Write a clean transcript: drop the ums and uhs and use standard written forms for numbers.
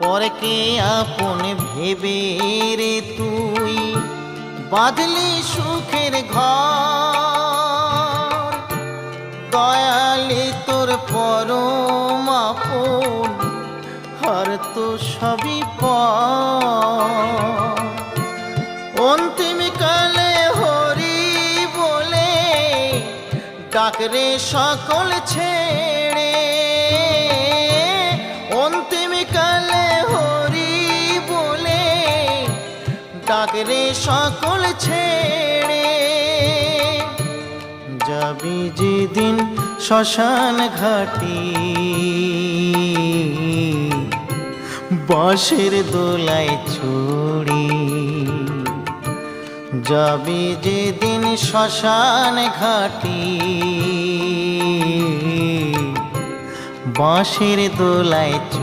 পরকে আপন ভেবে রে তুই বাঁধলি সুখের ঘর। দয়ালি তোর পরম আপন আর তো সবই পর। অন্তিম কালে হরি বলে ডাকরে সকল ছেড়ে। অন্তিম কালে হরি বলে ডাকরে সকল ছেড়ে। যাবি যেদিন শ্মশান ঘাটি বাঁশের দোলায় ছড়ি। যাবি যেদিন শ্মশান ঘাটি বাঁশের দোলায়